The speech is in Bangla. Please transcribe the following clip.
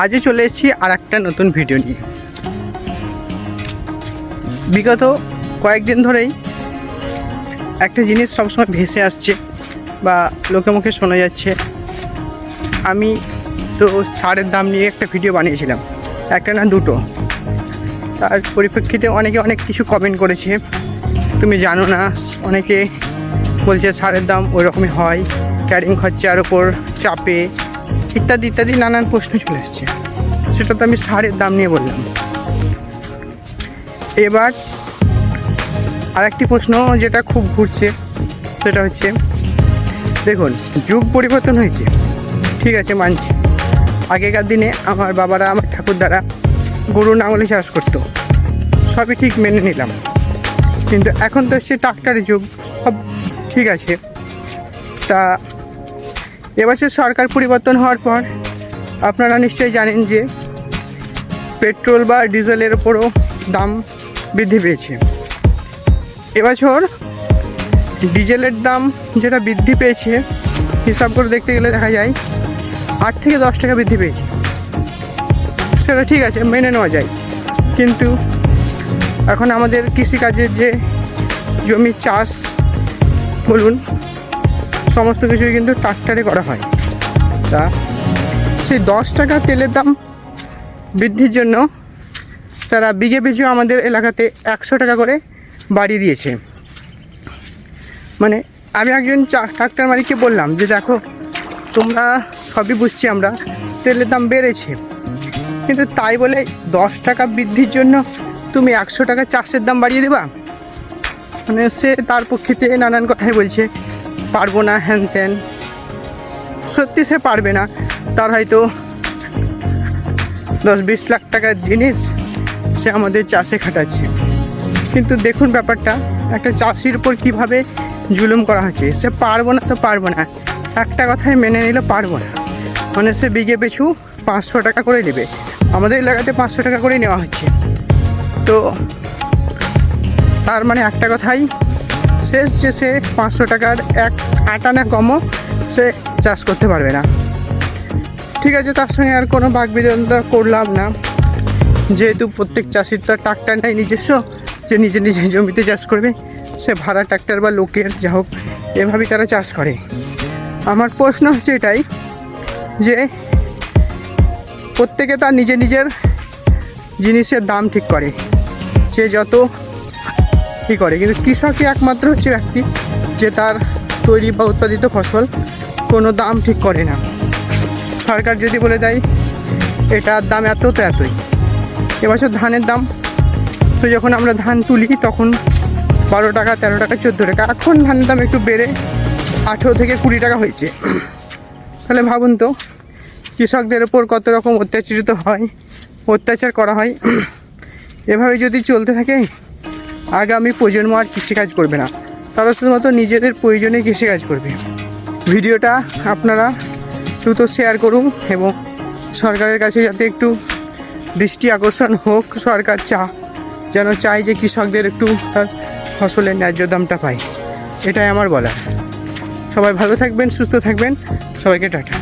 আজও চলে এসেছি আর একটা নতুন ভিডিও নিয়ে। বিগত কয়েকদিন ধরেই একটা জিনিস সবসময় ভেসে আসছে বা লোকে মুখে শোনা যাচ্ছে। আমি তো সারের দাম নিয়ে একটা ভিডিও বানিয়েছিলাম, একটা না দুটো। তার পরিপ্রেক্ষিতে অনেকে অনেক কিছু কমেন্ট করেছে, তুমি জানো না, অনেকে বলছে সারের দাম ওই রকমই হয়, ক্যারিং খরচার ওপর চাপে, ইত্যাদি ইত্যাদি নানান প্রশ্ন চলে এসছে। সেটা তো আমি সারের দাম নিয়ে বললাম। এবার আরেকটি প্রশ্ন যেটা খুব ঘুরছে সেটা হচ্ছে, দেখুন যুগ পরিবর্তন হয়েছে, ঠিক আছে মানছি। আগেকার দিনে আমার বাবারা, আমার ঠাকুরদারা গরু লাঙলে চাষ করতো, সবই ঠিক মেনে নিলাম। কিন্তু এখন তো এসছে ট্রাক্টরের যুগ, সব ঠিক আছে। তা এবছর সরকার পরিবর্তন হওয়ার পর আপনারা নিশ্চয়ই জানেন যে পেট্রোল বা ডিজেলের ওপরও দাম বৃদ্ধি পেয়েছে। এবছর ডিজেলের দাম যেটা বৃদ্ধি পেয়েছে, হিসাব করে দেখতে গেলে দেখা যায় 8 থেকে 10 টাকা বৃদ্ধি পেয়েছে। সেটা ঠিক আছে, মেনে নেওয়া যায়। কিন্তু এখন আমাদের কৃষিকাজের যে জমির চাষ বলুন, সমস্ত কিছুই কিন্তু ট্রাক্টরে করা হয়। তা সেই 10 টাকা তেলের দাম বৃদ্ধির জন্য তারা বিঘে পিছু আমাদের এলাকাতে 100 টাকা করে বাড়িয়ে দিয়েছে। মানে আমি একজন ট্রাক্টর মালিককে বললাম যে দেখো, তোমরা সবই বুঝছি আমরা, তেলের দাম বেড়েছে, কিন্তু তাই বলে 10 টাকা বৃদ্ধির জন্য তুমি 100 টাকা চাষের দাম বাড়িয়ে দেবা? মানে সে তার পক্ষেতে নানান কথাই বলছে, পারবো না, হ্যান ত্যান। সত্যি সে পারবে না, তার হয়তো 10-20 লাখ টাকার জিনিস সে আমাদের চাষে খাটাচ্ছে। কিন্তু দেখুন ব্যাপারটা, একটা চাষির উপর কীভাবে জুলুম করা হচ্ছে। সে পারবো না তো পারবো না, একটা কথাই মেনে নিলে পারবো না, মানে সে বিঘে পিছু 500 টাকা করে নেবে। আমাদের এলাকাতে 500 টাকা করেই নেওয়া হচ্ছে। তো তার মানে একটা কথাই শেষ, যে সে 500 টাকার এক আটা না কমও সে চাষ করতে পারবে না। ঠিক আছে, তার সঙ্গে আর কোনো বাকবিতণ্ডা করলাম না, যেহেতু প্রত্যেক চাষির তো ট্রাক্টর নেই নিজস্ব, যে নিজে নিজে জমিতে চাষ করবে। সে ভাড়া ট্রাক্টর বা লোকের যা হোক, এভাবেই তারা চাষ করে। আমার প্রশ্ন হচ্ছে এটাই যে প্রত্যেকে তার নিজের নিজের জিনিসের দাম ঠিক করে, সে যত কী করে, কিন্তু কৃষকই একমাত্র হচ্ছে ব্যক্তি যে তার তৈরি বা উৎপাদিত ফসল কোনো দাম ঠিক করে না। সরকার যদি বলে দেয় এটার দাম এত তো এতই। এবছর ধানের দাম তো যখন আমরা ধান তুলি তখন 12 টাকা, 13 টাকা, 14 টাকা। এখন ধানের দাম একটু বেড়ে 18 থেকে 20 টাকা হয়েছে। তাহলে ভাবুন তো, কৃষকদের ওপর কত রকম অত্যাচার করা হয়। এভাবে যদি চলতে থাকে, আগামী প্রজন্ম আর কৃষিকাজ করবে না, তারা শুধুমাত্র নিজেদের প্রয়োজনে কৃষিকাজ করবে। ভিডিওটা আপনারা দ্রুত শেয়ার করুন এবং সরকারের কাছে যাতে একটু দৃষ্টি আকর্ষণ হোক। সরকার যেন চায় যে কৃষকদের একটু তার ফসলের ন্যায্য দামটা পায়। এটাই আমার বলা। সবাই ভালো থাকবেন, সুস্থ থাকবেন, সবাইকে টাটা।